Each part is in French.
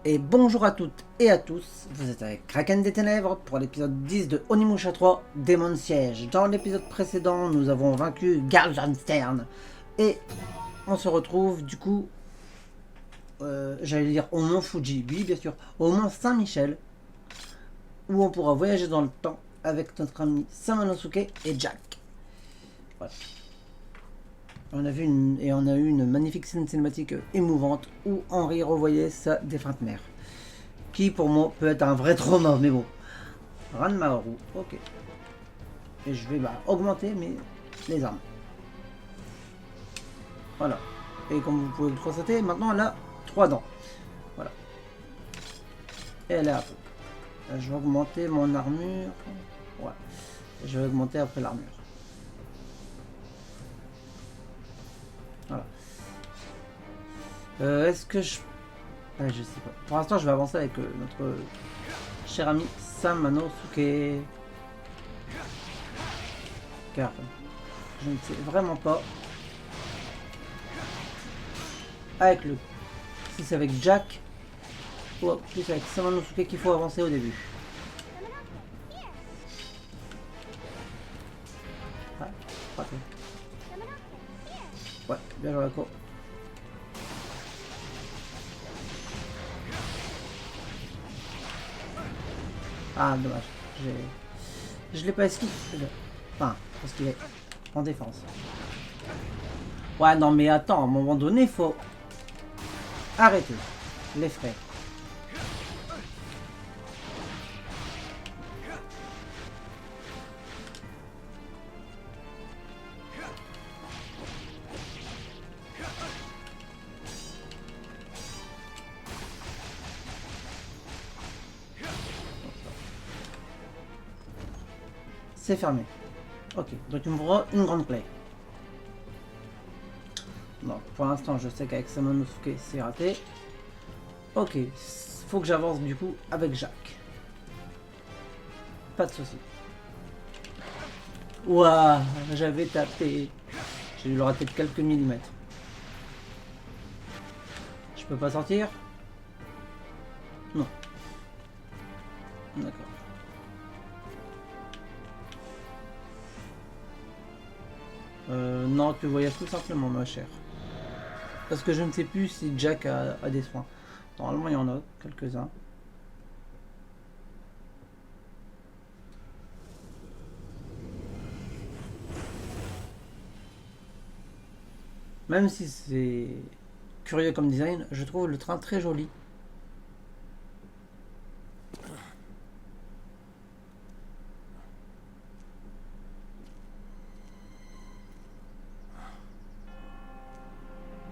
Et bonjour à toutes et à tous, vous êtes avec Kraken des Ténèbres pour l'épisode 10 de Onimusha 3, Démon Siège. Dans l'épisode précédent, nous avons vaincu Galvanstern. Et on se retrouve du coup, j'allais dire au Mont Fuji, oui bien sûr, au Mont Saint-Michel, où on pourra voyager dans le temps avec notre ami Samanosuke et Jack. Voilà. On a eu une magnifique scène cinématique émouvante où Henry revoyait sa défunte mère. Qui pour moi peut être un vrai trauma, mais bon. Ranmaru, ok. Et je vais augmenter les armes. Voilà. Et comme vous pouvez le constater, maintenant elle a 3 dents. Voilà. Et elle est à fond. Je vais augmenter mon armure. Ouais. Je vais augmenter après l'armure. Voilà. Est-ce que je... Ouais, je sais pas. Pour l'instant, je vais avancer avec notre cher ami Samanosuke. Car je ne sais vraiment pas avec le... si c'est avec Jack ou plus avec Samanosuke qu'il faut avancer au début. Ah, raté. Ouais, bien joué Ako. Ah, dommage. Je l'ai pas esquivé. Enfin, parce qu'il est en défense. Ouais, non, mais attends, à un moment donné, faut arrêter les frais. C'est fermé. Ok, donc il me faudra une grande clé. Bon, pour l'instant, je sais qu'avec Samanosuke, c'est raté. Ok, faut que j'avance du coup avec Jacques. Pas de soucis. Ouah, j'avais tapé. J'ai dû le rater de quelques millimètres. Je peux pas sortir? Non. D'accord. Non, tu voyages tout simplement, ma chère. Parce que je ne sais plus si Jack a des soins. Normalement, il y en a quelques-uns. Même si c'est curieux comme design, je trouve le train très joli.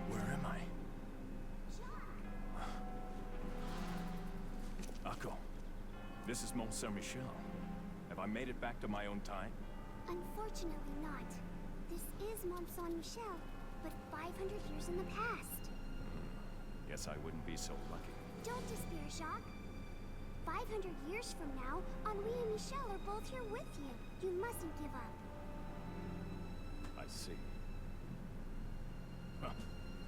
Where am I? Akko, this is Mont Saint-Michel. Have I made it back to my own time? Unfortunately not. This is Mont Saint-Michel, but 500 years in the past. Guess I wouldn't be so lucky. Don't despair, Jacques. 500 years from now, Henri and Michel are both here with you. You mustn't give up. I see. Well,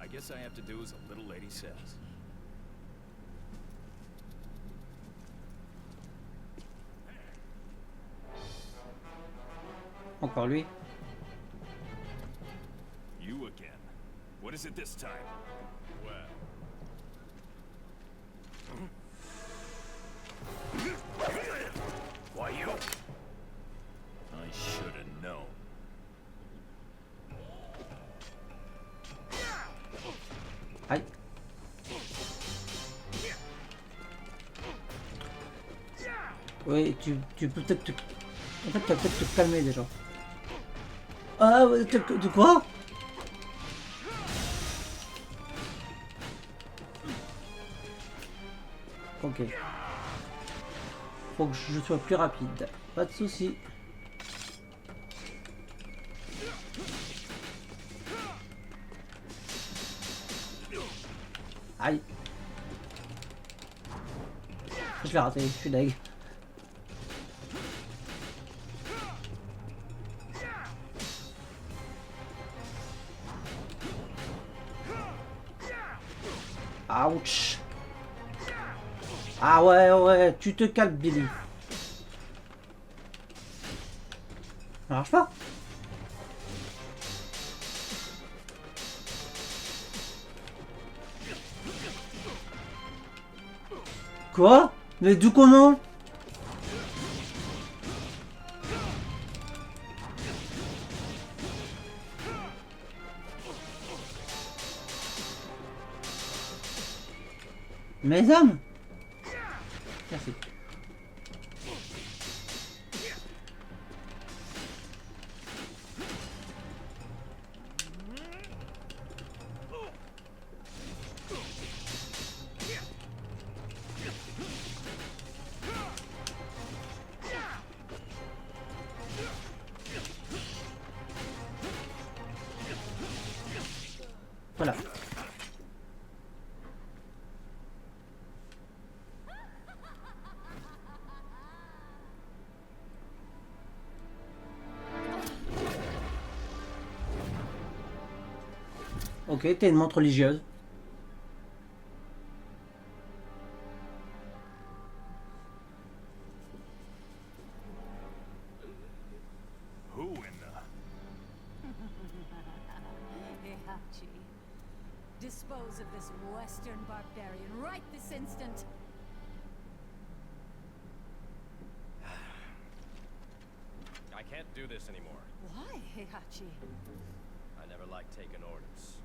I guess I have to do as the little lady says. Encore lui. You again. What is it this time? Well... Why you? I should have known. Aïe. Oui, tu peux peut-être te... En fait, tu vas peut-être te calmer déjà. Ah, de quoi? Ok. Faut que je sois plus rapide. Pas de soucis. Aïe. Je l'ai raté, je suis deg. Ouch. Ah ouais, ouais, tu te calmes, Billy. Ça marche pas. Quoi? Mais d'où comment? Mes hommes? Merci. Voilà. Ok, t'es une montre religieuse. Who in the... Heihachi. Dispose of this Western barbarian right this instant. I can't do this anymore. Why, Heihachi? I never liked taking orders.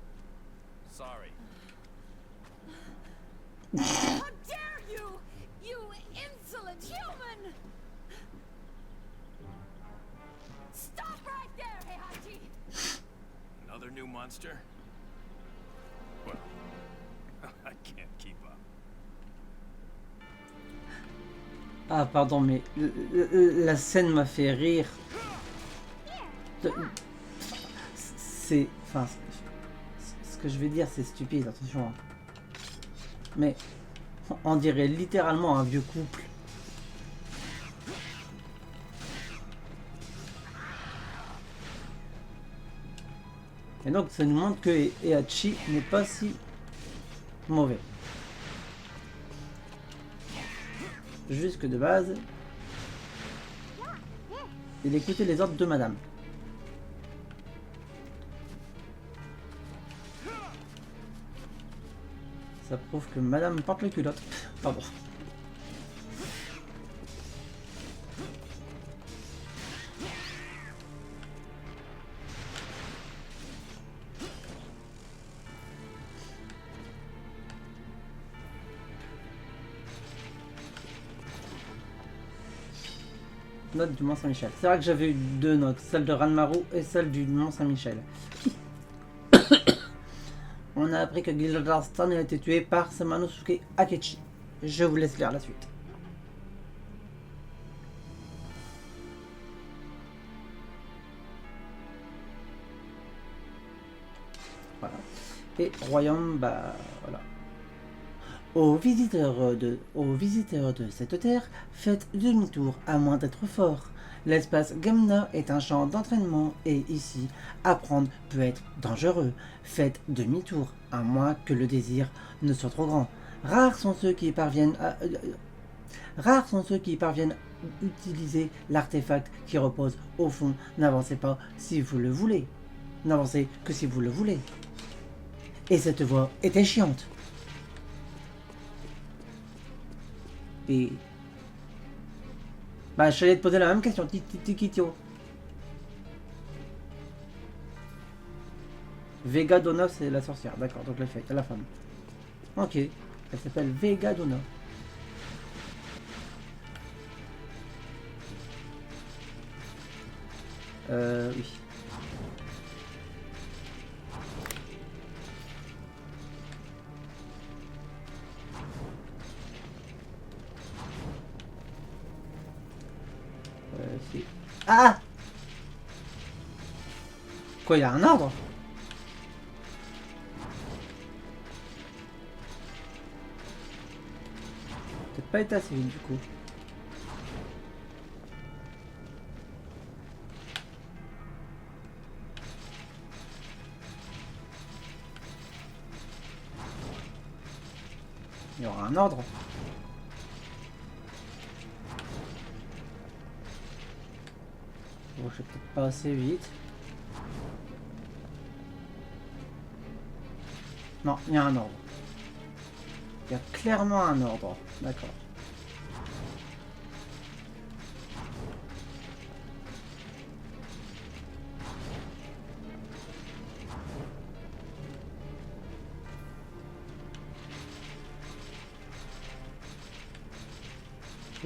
Sorry. How dare you! You insolent human! Stop right there, Heihachi! Another new monster? Well, I can't keep up. Ah, pardon, mais la scène m'a fait rire. C'est... Enfin, ce que je vais dire, c'est stupide, attention. Mais on dirait littéralement un vieux couple. Et donc, ça nous montre que Heihachi n'est pas si mauvais. Juste que de base, il écoutait les ordres de madame. Ça prouve que madame porte le culotte. Pardon. Note du Mont Saint-Michel. C'est vrai que j'avais eu deux notes, celle de Ranmaru et celle du Mont Saint-Michel. On a appris que Gilderston a été tué par Samanosuke Akechi. Je vous laisse lire la suite. Voilà. Et royaume, bah voilà. Aux visiteurs de cette terre, faites demi-tour à moins d'être fort. L'espace Gemna est un champ d'entraînement et ici, apprendre peut être dangereux. Faites demi-tour, à moins que le désir ne soit trop grand. Rares sont ceux qui parviennent à utiliser l'artefact qui repose au fond. N'avancez pas si vous le voulez. N'avancez que si vous le voulez. Et cette voix était chiante. Et... bah, je allais te poser la même question, Tikitio. Vega Donna, c'est la sorcière, d'accord, donc la femme. Ok, elle s'appelle Vega Donna. Oui. Si. Ah! Quoi, il y a un ordre? Peut-être pas été assez vite du coup. Il y aura un ordre. Bon, je vais peut-être pas assez vite. Non, il y a un ordre. Il y a clairement un ordre. D'accord.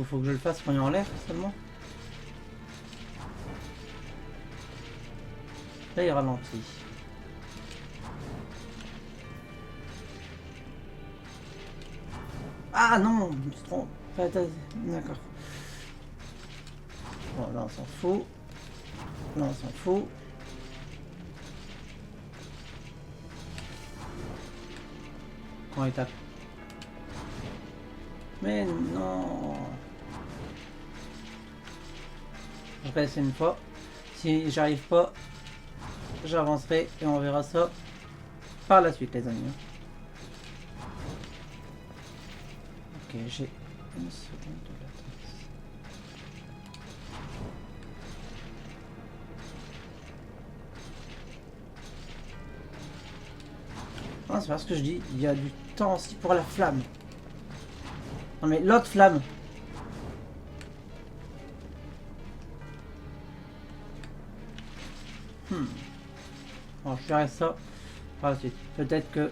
Faut que je le fasse quand il est en l'air seulement. Là il ralentit. Ah non, je me suis trompé. D'accord. Bon là on s'en fout. Là on s'en fout. Quand il tape. Mais non. Je vais essayer une fois. Si j'arrive pas, j'avancerai et on verra ça par la suite les amis. Ok, j'ai une seconde de latence. Ah, c'est pas ce que je dis, il y a du temps aussi pour la flamme. Non mais l'autre flamme. Bon, je ferai ça par la suite. Peut-être que...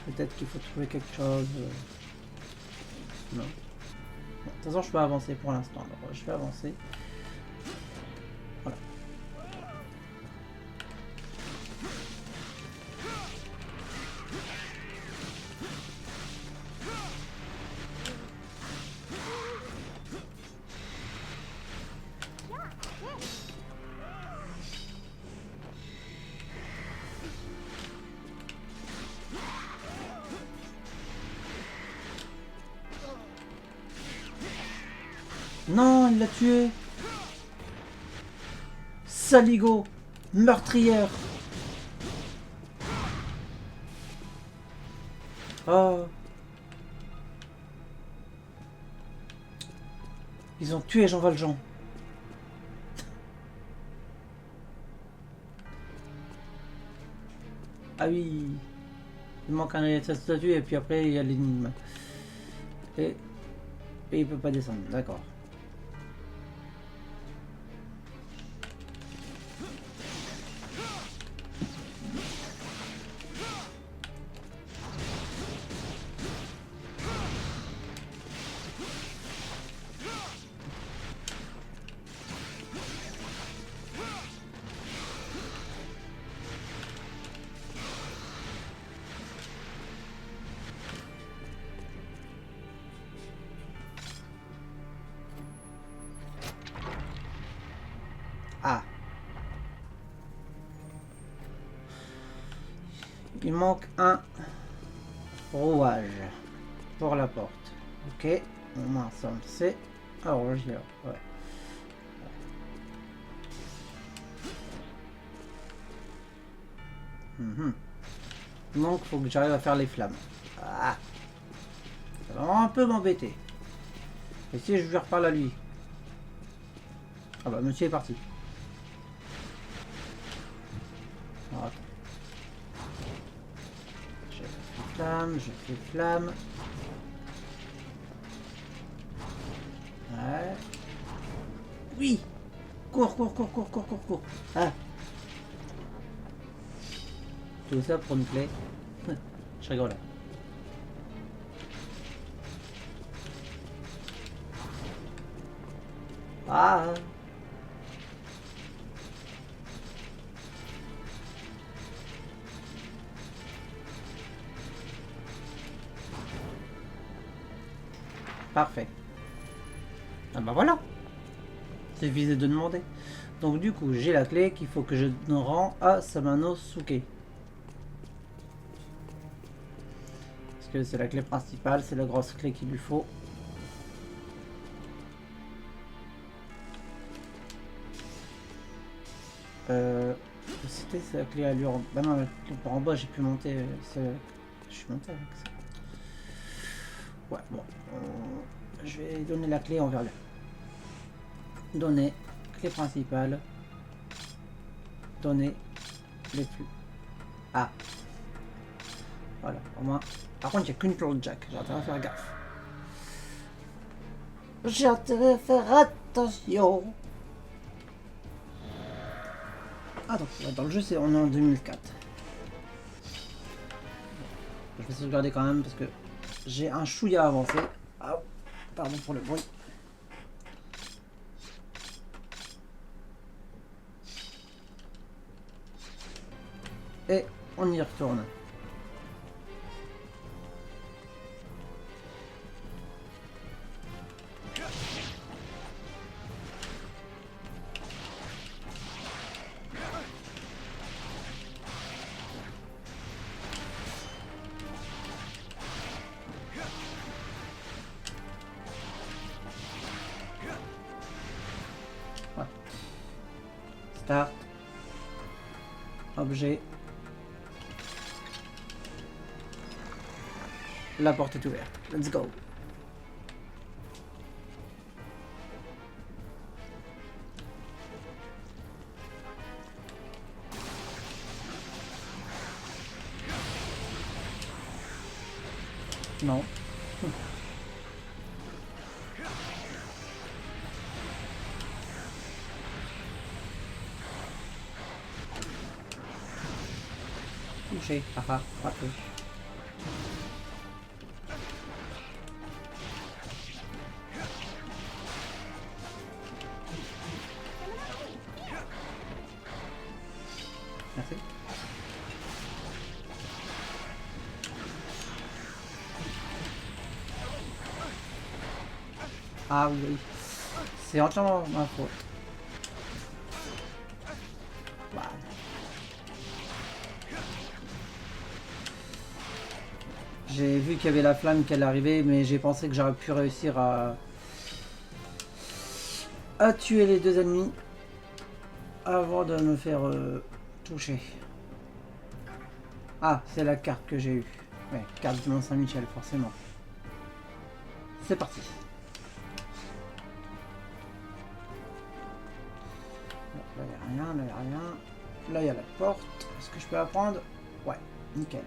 Peut-être qu'il faut trouver quelque chose. Non. Bon, de toute façon, je peux avancer pour l'instant. Alors, je vais avancer. Voilà. Non, il l'a tué. Saligo, meurtrière. Oh. Ils ont tué Jean Valjean. Ah oui. Il manque un de sa statue et puis après il y a l'énigme. Et il peut pas descendre, d'accord. Ah. Il manque un rouage pour la porte. Ok. Au moins ça on le sait. Ah, rouage là. Ouais. Donc faut que j'arrive à faire les flammes. Ah. Ça va un peu m'embêter. Et si je lui reparle à lui? Ah bah monsieur est parti. Alors, attends. Je fais flamme. Ouais. Oui. Cours. Ah. Tout ça pour une clé. Je rigole. Ah. Parfait. Ah bah voilà. C'est visé de demander. Donc du coup, j'ai la clé qu'il faut que je rends à Samanosuke. Parce que c'est la clé principale, c'est la grosse clé qu'il lui faut. C'était la clé à lui en... Bah non, la clé par en bas, j'ai pu monter. Je suis monté avec ça. Ouais, bon. je vais donner la clé, on verra bien. Donner, clé principale. Donner les flux. Ah. Voilà, au moins. Par contre, il n'y a qu'une pour le jack. J'ai intérêt à faire gaffe. J'ai intérêt à faire attention. Ah donc, dans le jeu, on est en 2004. Je vais sauvegarder quand même parce que j'ai un chouïa avancé. Ah, pardon pour le bruit. Et on y retourne. Ouais. Start. Objet. La porte est ouverte. Let's go. Non. Touché. Haha, raté. Merci. Ah oui, c'est entièrement ma faute. Voilà. J'ai vu qu'il y avait la flamme qui allait arriver, mais j'ai pensé que j'aurais pu réussir à tuer les deux ennemis avant de me faire toucher. Ah, c'est la carte que j'ai eue. Ouais, carte du Mont-Saint-Michel, forcément. C'est parti. Là, il n'y a rien, là, il n'y a rien. Là, il y a la porte. Est-ce que je peux la prendre? Ouais, nickel.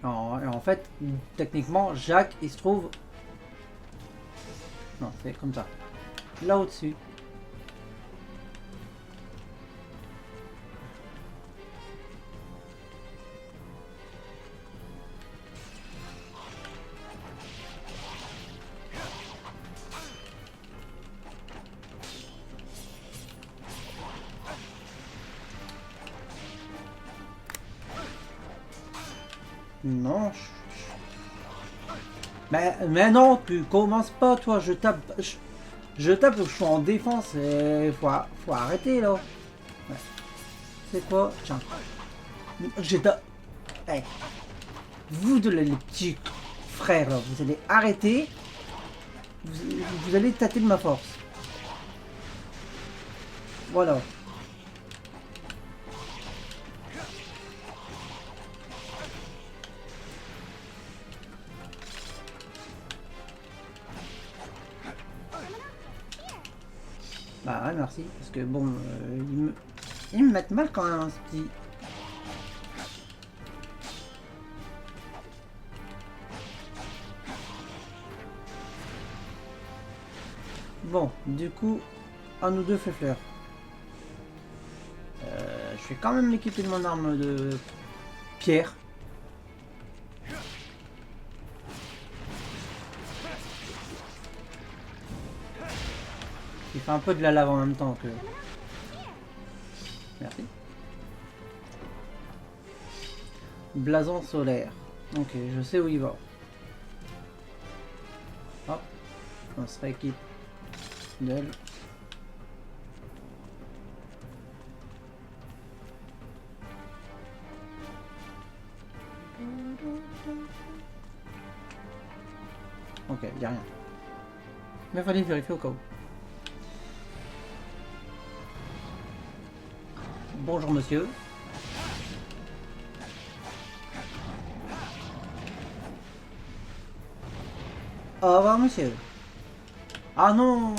Non, et en fait, techniquement, Jacques, il se trouve... Non, c'est comme ça. Là au-dessus. Non. Mais non, tu commences pas, toi. Je tape, je tape, je suis en défense. Et faut arrêter là. Ouais. C'est quoi? Tiens. J'ai ta... Hey. Vous deux les petits frères, là, vous allez arrêter. Vous allez tâter de ma force. Voilà. Bah ouais, merci, parce que bon, ils me mettent mal quand même, hein, ce petit... Bon, du coup, à nous deux fleurs. Je vais quand même m'équiper de mon arme de pierre. Il fait un peu de la lave en même temps que... Merci. Blason solaire. Ok, je sais où il va. Hop. On se rééquipe d'elle. Ok, il n'y a rien. Mais il fallait vérifier au cas où. Bonjour monsieur. Au revoir, monsieur. Ah non.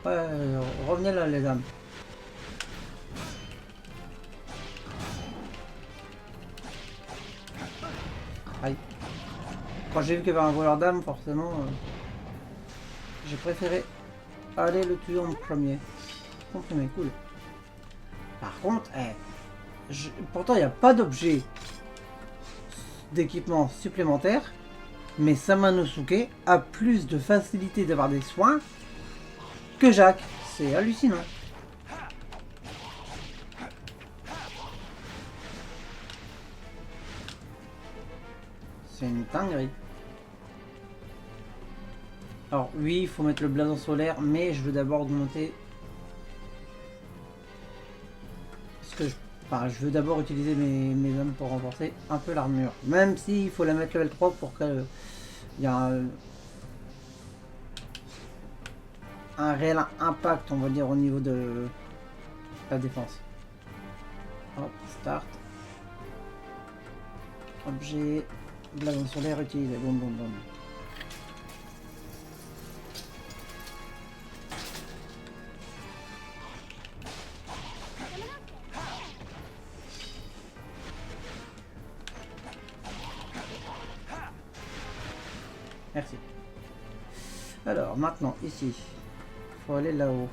Ouais, revenez là, les dames. Aïe. Quand j'ai vu qu'il y avait un voleur d'âme, forcément, j'ai préféré aller le tuer en premier. Comprimé, cool. Par contre, pourtant il n'y a pas d'objet d'équipement supplémentaire, mais Samanosuke a plus de facilité d'avoir des soins que Jacques. C'est hallucinant. C'est une dinguerie. Alors oui, il faut mettre le blason solaire, mais je veux d'abord augmenter... je veux d'abord utiliser mes âmes pour renforcer un peu l'armure. Même s'il faut la mettre level 3 pour qu'il y a un réel impact, on va dire, au niveau de la défense. Hop, start. Objet, blason solaire utilisé. Boum, boum, boum. Merci. Alors, maintenant, ici. Faut aller là-haut.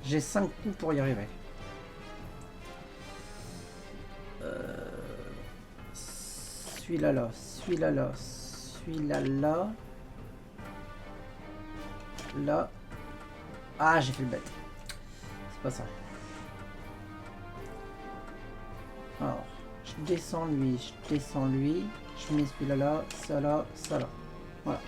J'ai 5 coups pour y arriver. Celui-là là, celui-là là, celui-là là. Là. Ah, j'ai fait le bête. C'est pas ça. Alors, je descends lui, je mets celui-là là, ça là, ça là. Voilà.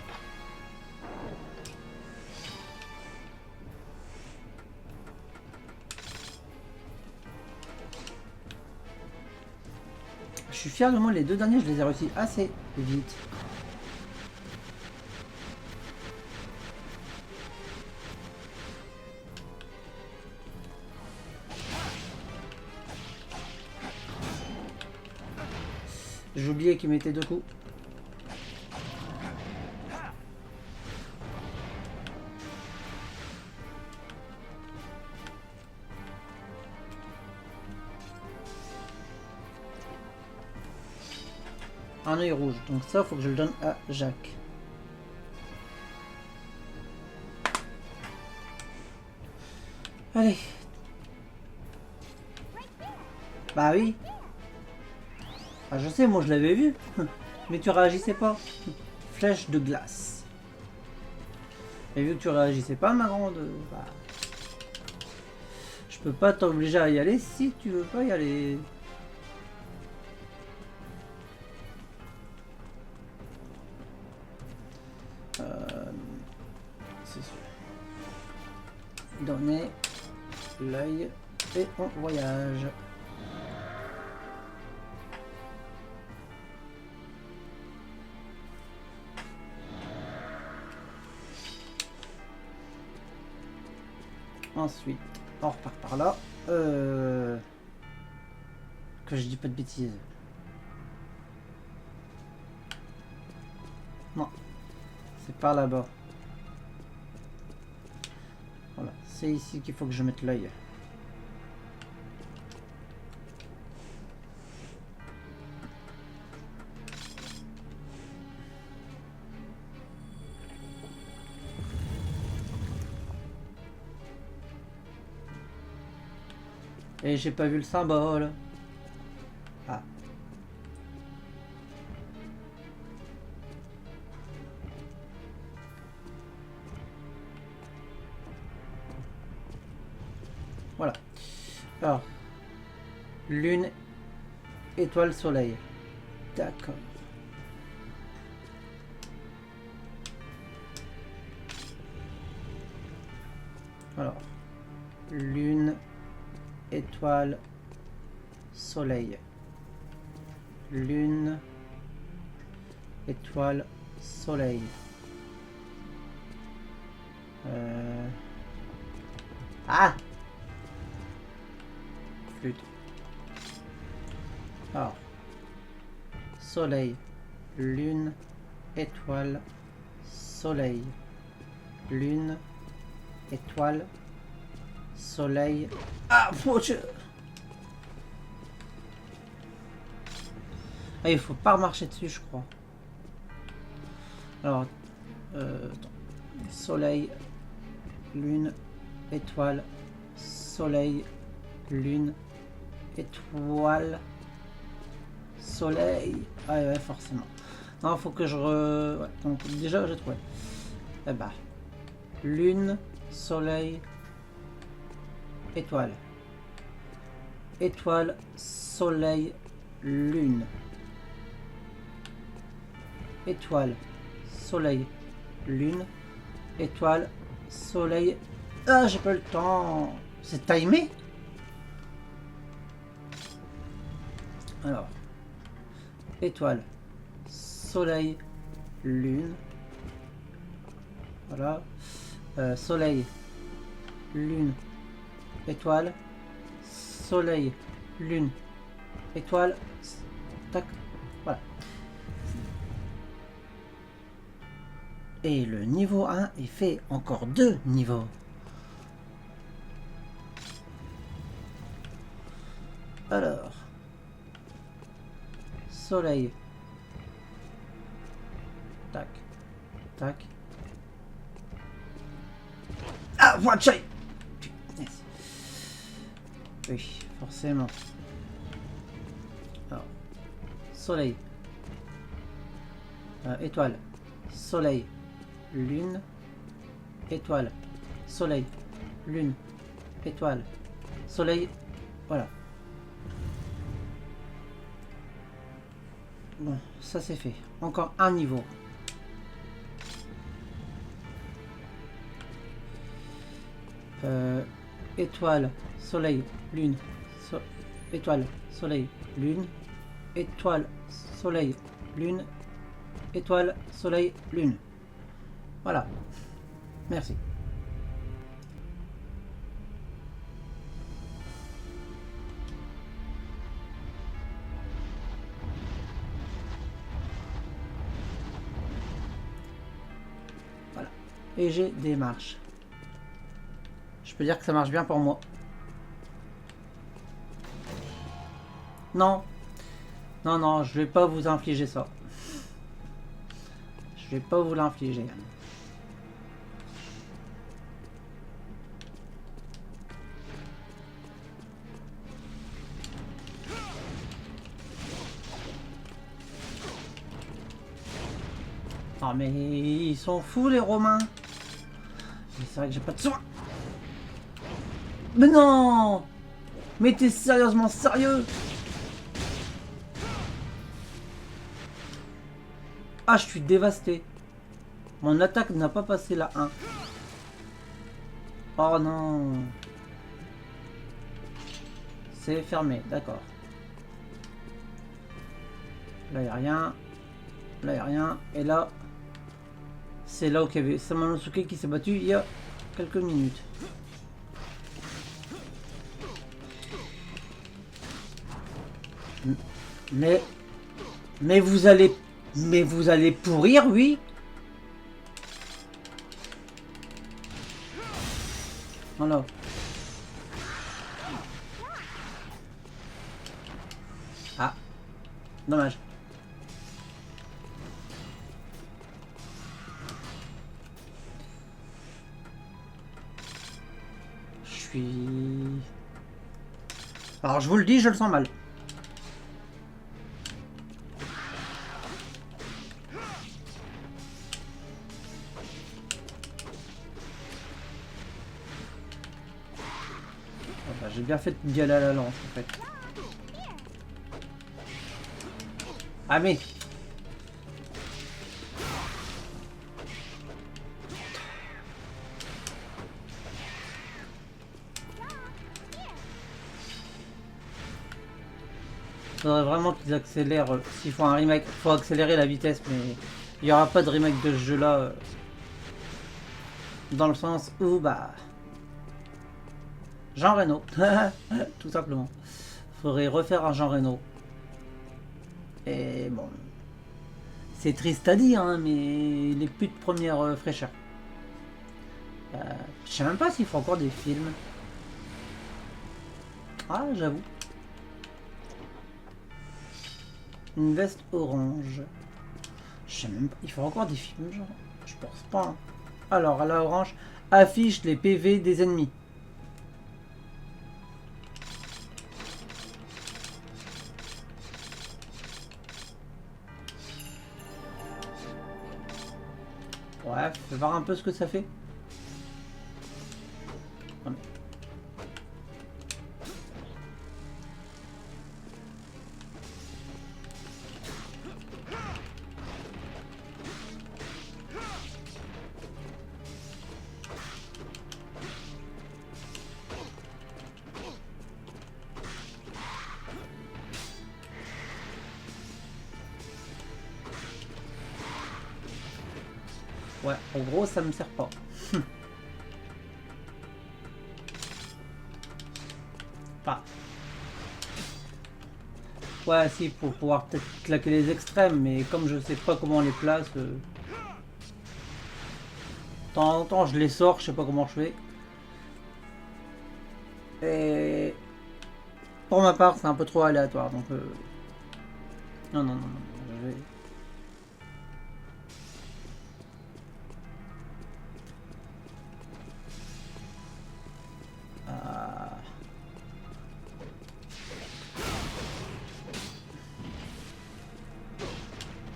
Je suis fier de moi, les deux derniers, je les ai réussi assez vite. J'ai oublié qu'il mettait 2 coups. Un œil rouge, donc ça faut que je le donne à Jacques. Allez. Bah oui. Ah, je sais, moi je l'avais vu. Mais tu réagissais pas. Flèche de glace. Et vu que tu réagissais pas, ma grande, bah, je peux pas t'obliger à y aller si tu veux pas y aller. C'est sûr. Donner l'œil et on voyage. Ensuite, on repart par là. Que je dis pas de bêtises. Non, c'est par là-bas. Voilà, c'est ici qu'il faut que je mette l'œil. Et j'ai pas vu le symbole. Ah. Voilà. Alors. Lune, étoile, soleil. D'accord. Alors. Lune, étoile, soleil. Lune, étoile, soleil. Ah! flûte. Alors. Soleil, lune, étoile, soleil, lune, étoile, soleil. Ah, mon Dieu! Ah, il faut pas marcher dessus, je crois. Alors, attends. Soleil, lune, étoile, soleil, lune, étoile, soleil. Ah ouais, forcément. Non, faut que je ouais, donc déjà j'ai trouvé. Eh bah, lune, soleil, étoile, étoile, soleil, lune, étoile, soleil, lune, étoile, soleil. Ah, j'ai pas le temps. C'est timé. Alors, étoile, soleil, lune. Voilà. Soleil, lune, étoile, soleil, lune, étoile. Tac. Voilà. Et le niveau 1 est fait. Encore 2 niveaux. Alors. Soleil. Tac. Tac. Ah, watch it. Oui, forcément. Alors. Soleil. Étoile. Soleil. Lune. Étoile. Soleil. Lune. Étoile. Soleil. Voilà. Bon, ça c'est fait. Encore un niveau. Étoile, soleil, lune, étoile, soleil, lune, étoile, soleil, lune, étoile, soleil, lune. Voilà. Merci. Voilà. Et j'ai des marches. Je peux dire que ça marche bien pour moi. Non. Non, non, je vais pas vous infliger ça. Je vais pas vous l'infliger. Oh mais ils sont fous les Romains. Mais c'est vrai que j'ai pas de soin. Mais non! Mais t'es sérieusement sérieux? Ah, je suis dévasté. Mon attaque n'a pas passé la 1. Oh non. C'est fermé, d'accord. Là, il n'y a rien. Là, il n'y a rien. Et là, c'est là où il y avait Samanosuke qui s'est battu il y a quelques minutes. Mais vous allez pourrir, oui. Voilà. Ah, dommage. Je suis... Alors je vous le dis, je le sens mal. J'ai bien fait d'y aller à la lance en fait. Ah mais... Faudrait vraiment qu'ils accélèrent. S'il faut un remake, faut accélérer la vitesse, mais il n'y aura pas de remake de ce jeu là. Dans le sens où bah... Jean Reno. Tout simplement. Faudrait refaire un Jean Reno. Et bon. C'est triste à dire, hein, mais il n'est plus de première fraîcheur. Je sais même pas s'il faut encore des films. Ah, j'avoue. Une veste orange. Je sais même pas. Il faut encore des films, genre. Je pense pas. Hein. Alors, à la orange, affiche les PV des ennemis. Ouais, fais voir un peu ce que ça fait. Ah, mais... Ouais, en gros, ça me sert pas. Pas. Ouais, si, pour pouvoir peut-être claquer les extrêmes, mais comme je sais pas comment on les place, de temps en temps je les sors, je sais pas comment je fais. Et pour ma part, c'est un peu trop aléatoire, donc non, non, non, non, je vais...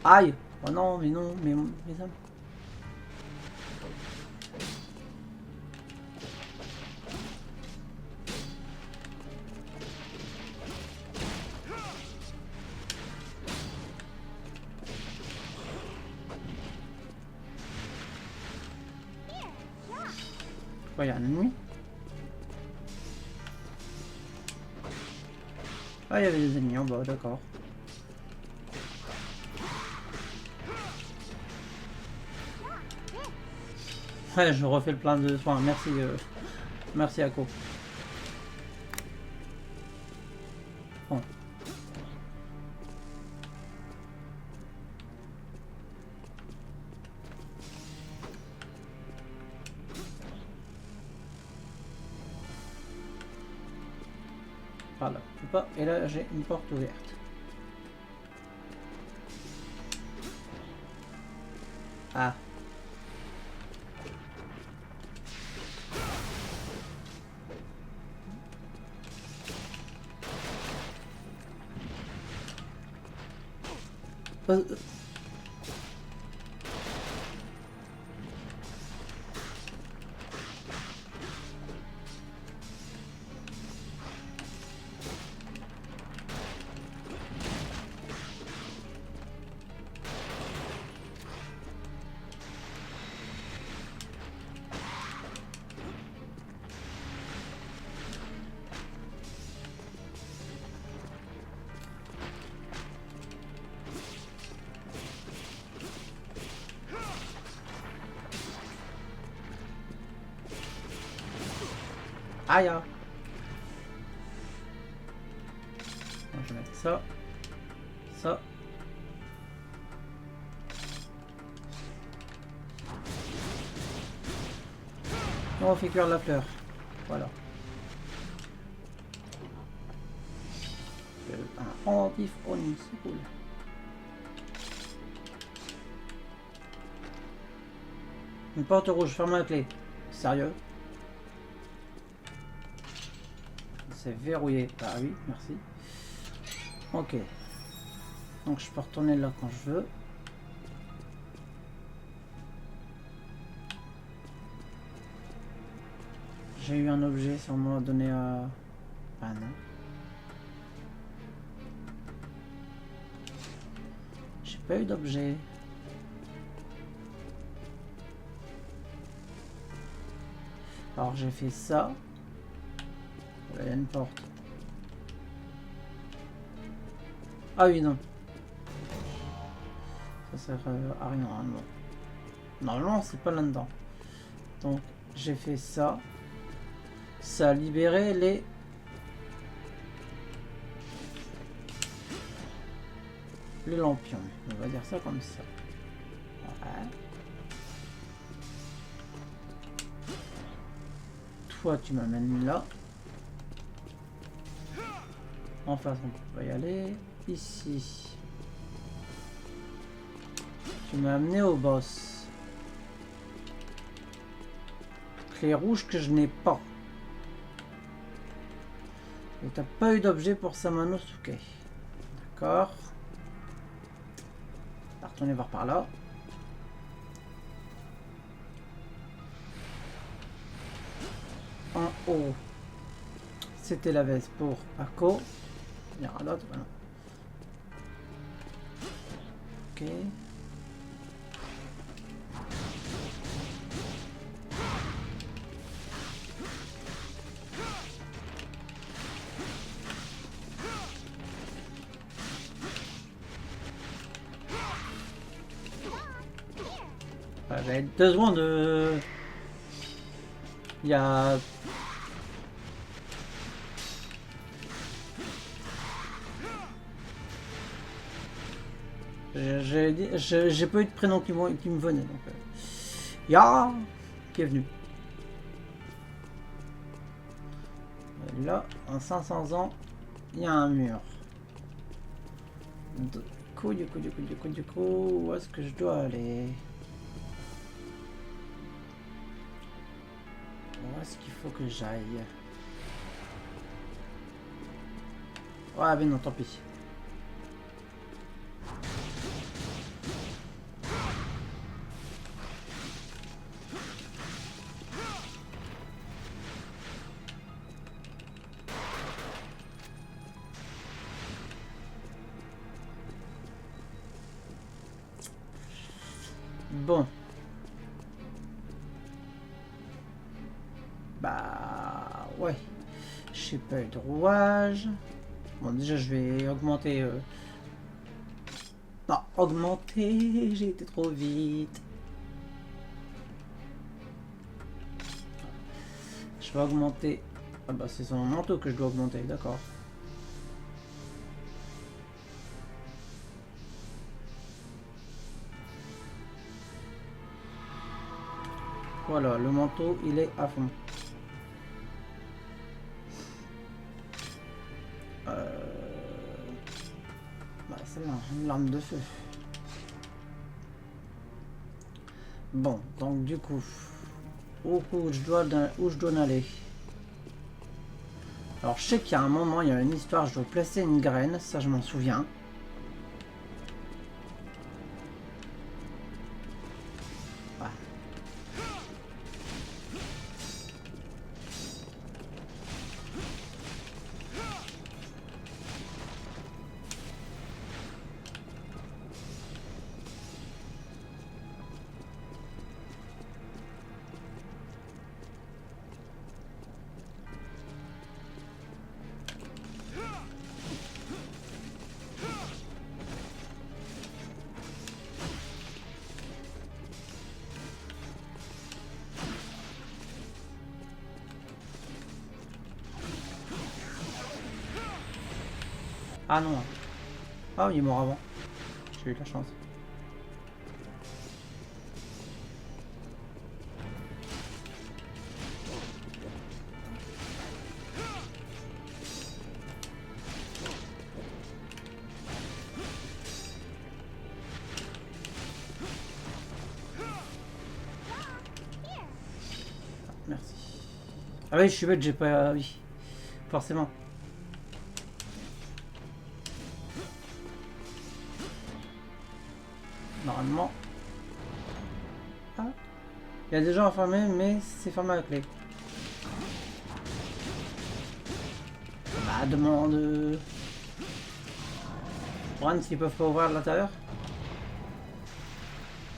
Aïe! Oh non, mais non, mais mes âmes. Ouais, il y a un ennemi. Ah, il y avait des ennemis en bas, d'accord. Ouais, je refais le plein de soins. Merci, merci Ako. Bon. Par là, je peux pas. Et là, j'ai une porte ouverte. Ah. Aïe! Donc, je vais mettre ça. Ça. Et on fait cuire la fleur. Voilà. Un pendentif Oni, c'est cool. Une porte rouge, ferme la clé. Sérieux? C'est verrouillé. Ah oui, merci. Ok. Donc je peux retourner là quand je veux. J'ai eu un objet sur moi donné à... Ah non. J'ai pas eu d'objet. Alors j'ai fait ça. Il y a une porte. Ah oui, non. Ça sert à rien, hein, non. Normalement, c'est pas là-dedans. Donc, j'ai fait ça. ça a libéré les lampions. On va dire ça comme ça. Ouais. Toi, tu m'amènes là. En face, on peut pas y aller. Ici. Tu m'as amené au boss. Clé rouge que je n'ai pas. Et t'as pas eu d'objet pour Samanosuke. D'accord. On va retourner voir par là. En haut, c'était la veste pour Ako. Il y aura l'autre, voilà. Ok. J'avais 2 secondes de... Il y a... J'ai pas eu de prénom qui me venait, donc... Ya qui est venu. Et là, en 500 ans, il y a un mur. Du coup, où est-ce que je dois aller? Où est-ce qu'il faut que j'aille? Ouais, mais non, tant pis. Bon. Bah ouais. J'ai pas eu de rouage. Bon déjà je vais augmenter. Non, augmenter, j'ai été trop vite. Je vais augmenter. Ah bah c'est son manteau que je dois augmenter, d'accord. Voilà, le manteau, il est à fond. Bah, c'est là, une lame de feu. Bon, donc du coup, où je dois en aller? Alors, je sais qu'il y a un moment, il y a une histoire, je dois placer une graine, ça je m'en souviens. Ah non. Ah, il est mort avant. J'ai eu de la chance. Merci. Ah oui, je suis bête, j'ai pas... oui. Forcément. Normalement. Ah. Il y a des gens enfermés, mais c'est fermé à la clé. Bah, demande... Bran, s'ils peuvent pas ouvrir à l'intérieur?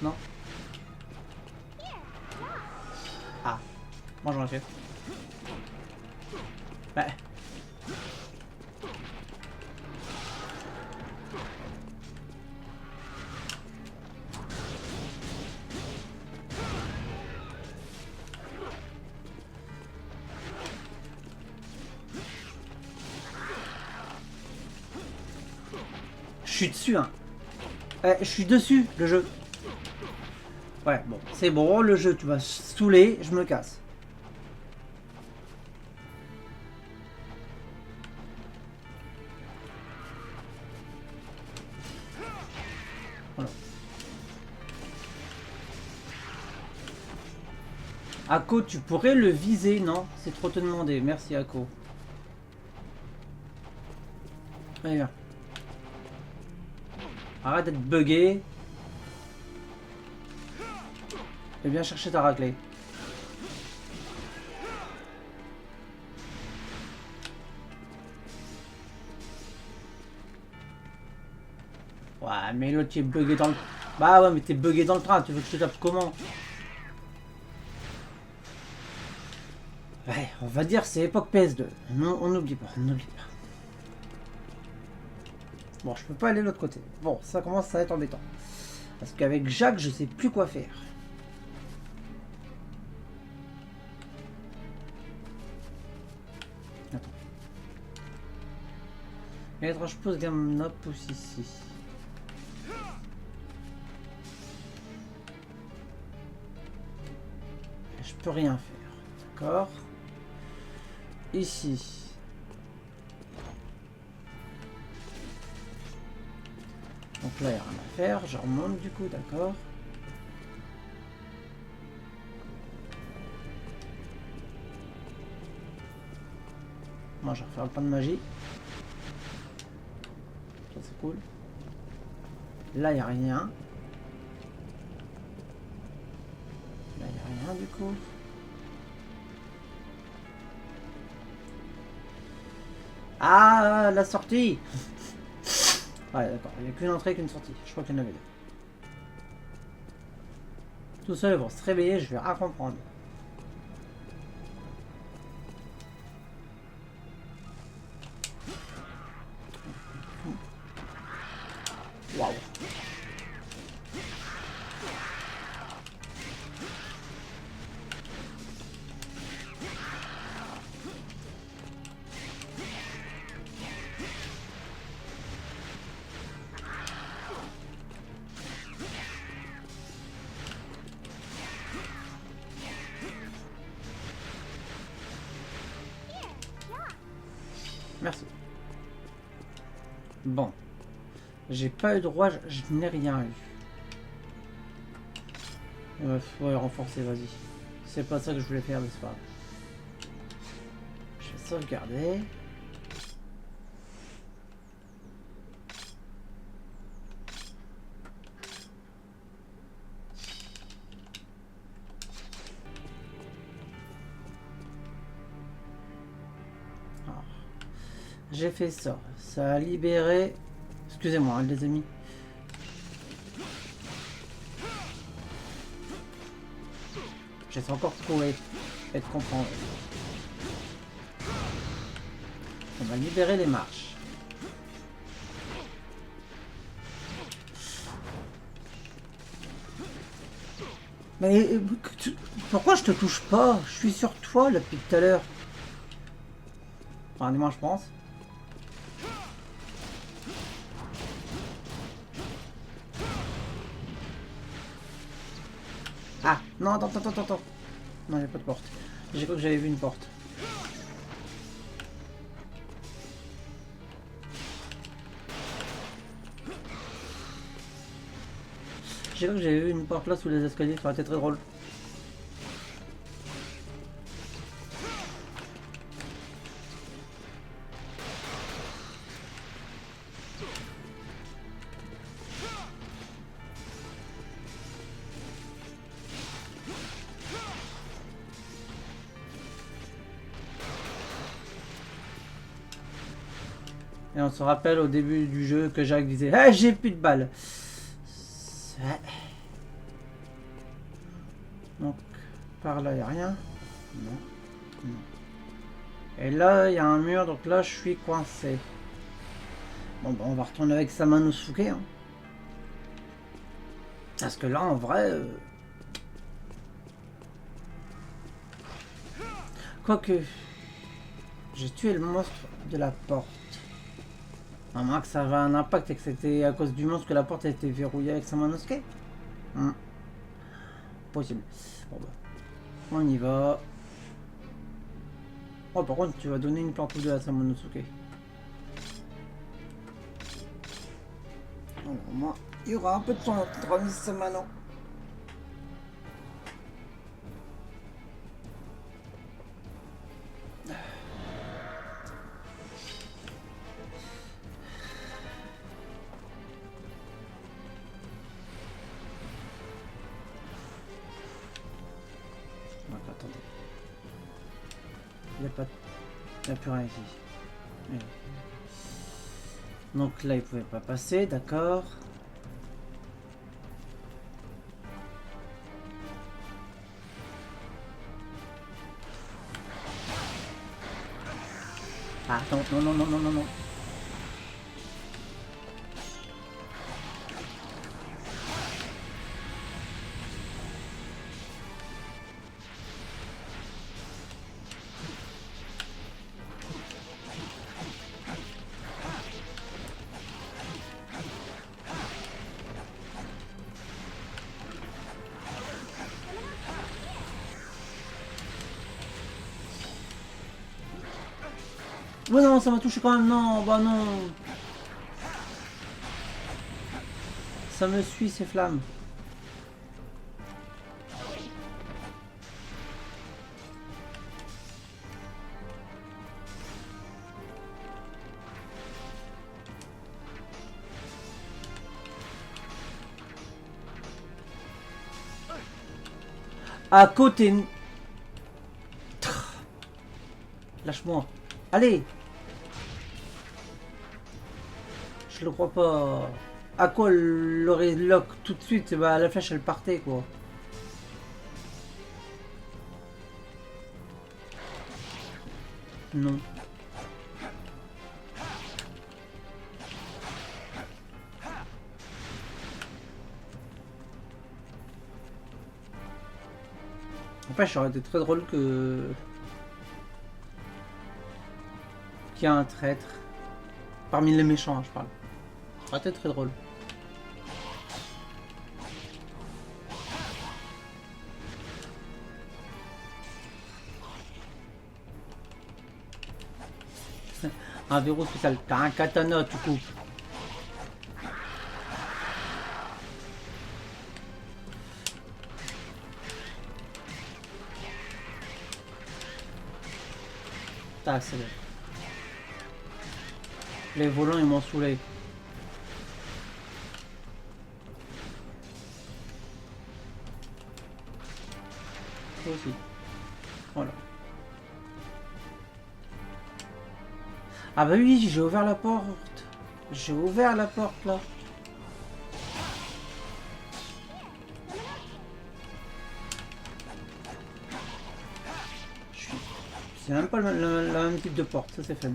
Non? Ah. Moi j'en ai fait. Ouais. suis dessus, hein. Je suis dessus, le jeu. Ouais, bon, c'est bon, le jeu, tu vas saouler, je me casse. Voilà. Ako, tu pourrais le viser, non? C'est trop te demander. Merci, Ako. Allez, viens. Arrête d'être bugué. Et viens chercher ta raclée. Ouais, mais l'autre, tu es bugué dans le... Bah ouais, mais t'es bugué dans le train. Tu veux que je te tape comment? Ouais, on va dire c'est époque PS2. Non, on n'oublie pas, on n'oublie pas. Bon, je peux pas aller de l'autre côté. Bon, ça commence à être embêtant. Parce qu'avec Jacques, je sais plus quoi faire. Attends. Et je pose gamme up aussi ici. Je peux rien faire. D'accord. Ici. Donc là, il n'y a rien à faire. Je remonte du coup, d'accord. Moi, je vais refaire le point de magie. Ça, c'est cool. Là, il n'y a rien. Là, il n'y a rien du coup. Ah, la sortie. Ouais, d'accord. Il n'y a qu'une entrée qu'une sortie. Je crois qu'il y en avait deux. Tout seul pour se réveiller, je vais rien comprendre. Waouh. Merci. Bon. J'ai pas eu droit, je n'ai rien eu. Ouais, renforcer, vas-y. C'est pas ça que je voulais faire, mais c'est pas grave. Je vais sauvegarder. J'ai fait ça. Ça a libéré... Excusez-moi, hein, les amis. J'essaie encore de trouver et de comprendre. On va libérer les marches. Mais pourquoi je te touche pas? Je suis sur toi là depuis tout à l'heure. Enfin, du moins je pense. Ah, non, attends. Non, il n'y a pas de porte. J'ai cru que j'avais vu une porte. J'ai cru que j'avais vu une porte là sous les escaliers, ça aurait été très drôle. Et on se rappelle au début du jeu que Jacques disait « Ah, j'ai plus de balles !» Donc, par là, il n'y a rien. Non. Et là, il y a un mur, donc là, je suis coincé. Bon, ben, on va retourner avec Samanosuke. Hein. Parce que là, en vrai... Quoique... J'ai tué le monstre de la porte. À moins que ça avait un impact et que c'était à cause du monstre que la porte a été verrouillée avec Samanosuke. Possible. Bon bah. On y va. Oh par contre tu vas donner une plante ou deux à Samanosuke. Voilà, au moins il y aura un peu de temps entre Miss Samano. Attendez. Il n'y a plus rien ici. Oui. Donc là, il pouvait pas passer, d'accord. Ah non, non, non, non, non, non, non. Ouais non, ça m'a touché quand même, non, bah non. Ça me suit ces flammes. À côté. Lâche-moi. Allez. Je le crois pas. À quoi l'aurait lock tout de suite? Bah la flèche elle partait quoi. Non. En fait, ça aurait été très drôle que... qu'il y a un traître. Parmi les méchants, hein, je parle. Ça aurait été très drôle. Un verrou spécial. T'as un katana, tu coupes. Ah, c'est bon. Les volants, ils m'ont saoulé. Toi aussi. Voilà. Ah bah oui, j'ai ouvert la porte. J'ai ouvert la porte là. C'est même pas le même type de porte, ça c'est fun.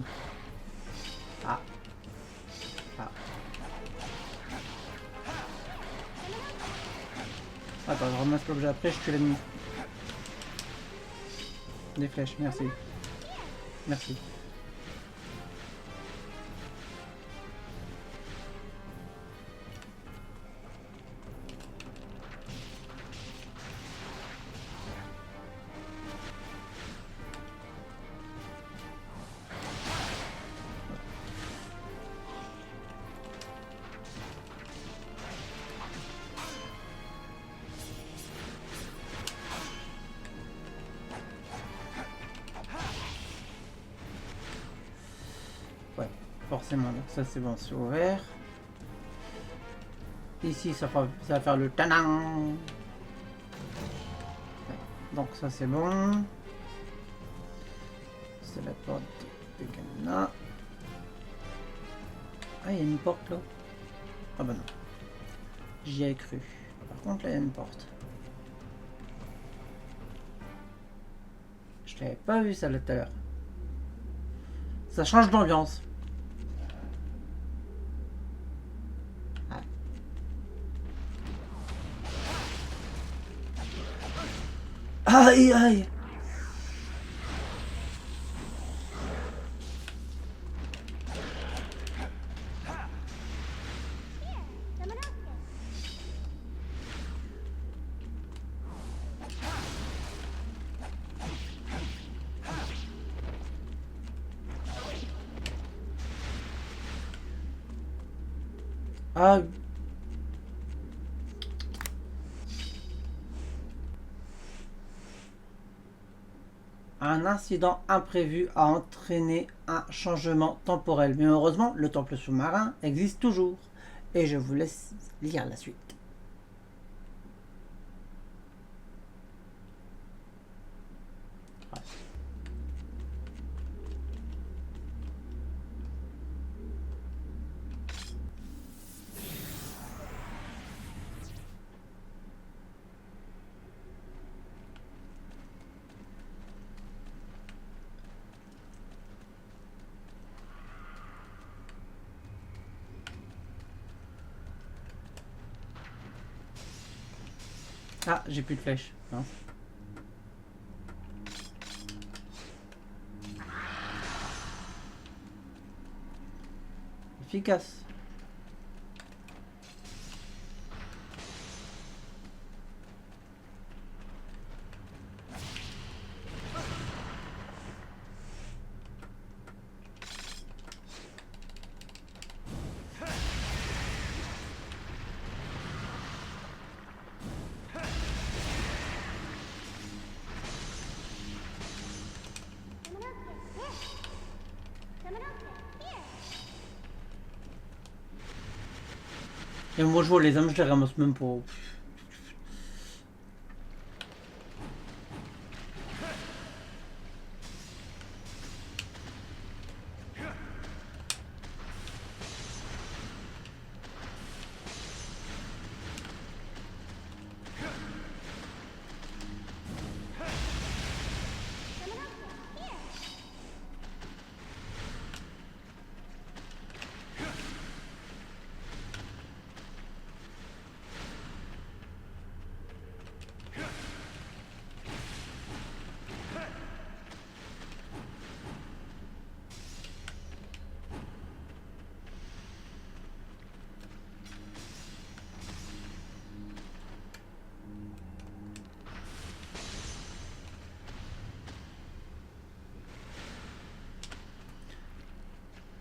Ah. Ah. Attends, je ramasse l'objet après, je tue l'ennemi. Des flèches, merci. Merci. Forcément, donc ça c'est bon, c'est ouvert. Ici ça va faire le tanan. Donc ça c'est bon. C'est la porte de Gamna. Ah, il y a une porte là. Ah bah non. J'y ai cru. Par contre là il y a une porte. Je l'avais pas vu ça là tout à l'heure. Ça change d'ambiance. Aïe aïe. Ah. Un incident imprévu a entraîné un changement temporel. Mais heureusement, le temple sous-marin existe toujours. Et je vous laisse lire la suite. Ouais. Ah, j'ai plus de flèches. Non. Efficace. Et moi je vois les âmes, je les ramasse même pas.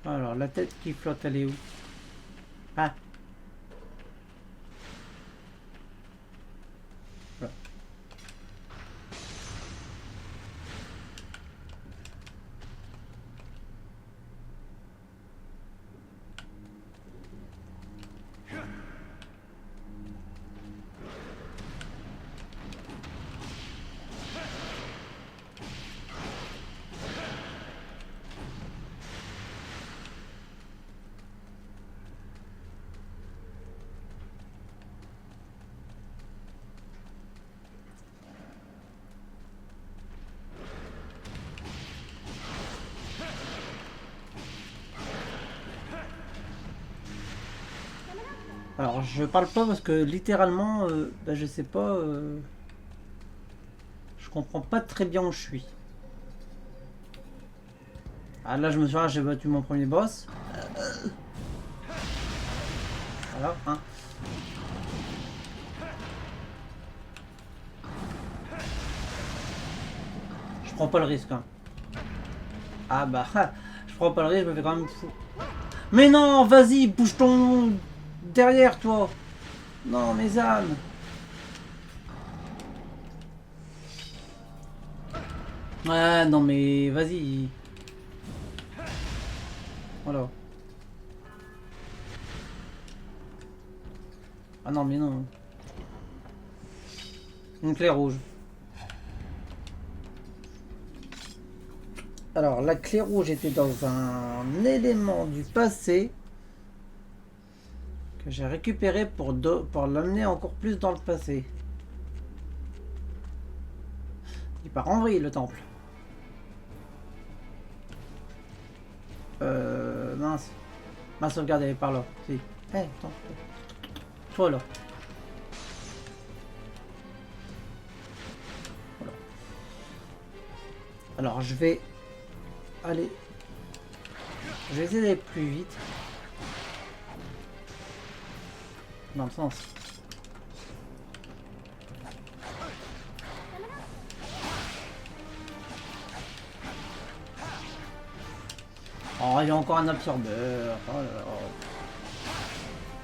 Alors, la tête qui flotte, elle est où? Ah. Voilà. Alors, je parle pas parce que littéralement, bah, je sais pas. Je comprends pas très bien où je suis. Ah, là, je me souviens, j'ai battu mon premier boss. Voilà, hein. Je prends pas le risque, hein. Ah bah, je prends pas le risque, je me fais quand même fou. Mais non, vas-y, bouge ton derrière toi. Non, mes âmes. Ouais, non mais vas-y. Voilà. Ah non mais non. Une clé rouge. Alors la clé rouge était dans un élément du passé que j'ai récupéré pour l'amener encore plus dans le passé. Il part en vrille le temple. Mince. Ma sauvegarde elle est par là. Si. Eh, attends. Toi là. Voilà. Alors je vais aller. Je vais essayer d'aller plus vite. Dans le sens. Oh, il y a encore un absorbeur. Oh là là.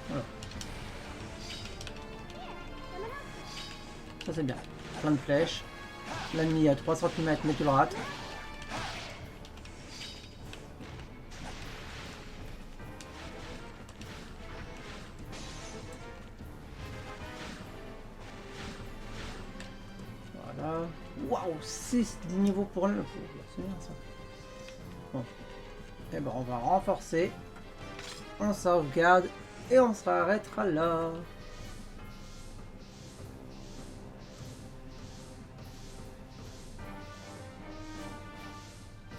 Voilà. Ça c'est bien. Plein de flèches. L'ennemi à 3 cm mais tu le rates. Voilà. Waouh, 6 niveaux pour le... C'est bien ça. Bon. Et ben on va renforcer. On sauvegarde et on s'arrêtera là.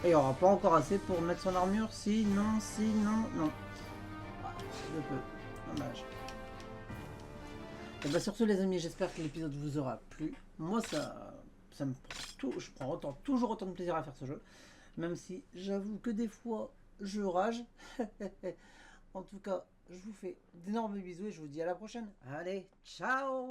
Et il n'y aura pas encore assez pour mettre son armure. Si, non, non. Ah, je peux. Dommage. Et bah sur ce les amis, j'espère que l'épisode vous aura plu. Moi ça me prend tout. Je prends toujours autant de plaisir à faire ce jeu. Même si j'avoue que des fois je rage. En tout cas, je vous fais d'énormes bisous et je vous dis à la prochaine. Allez, ciao!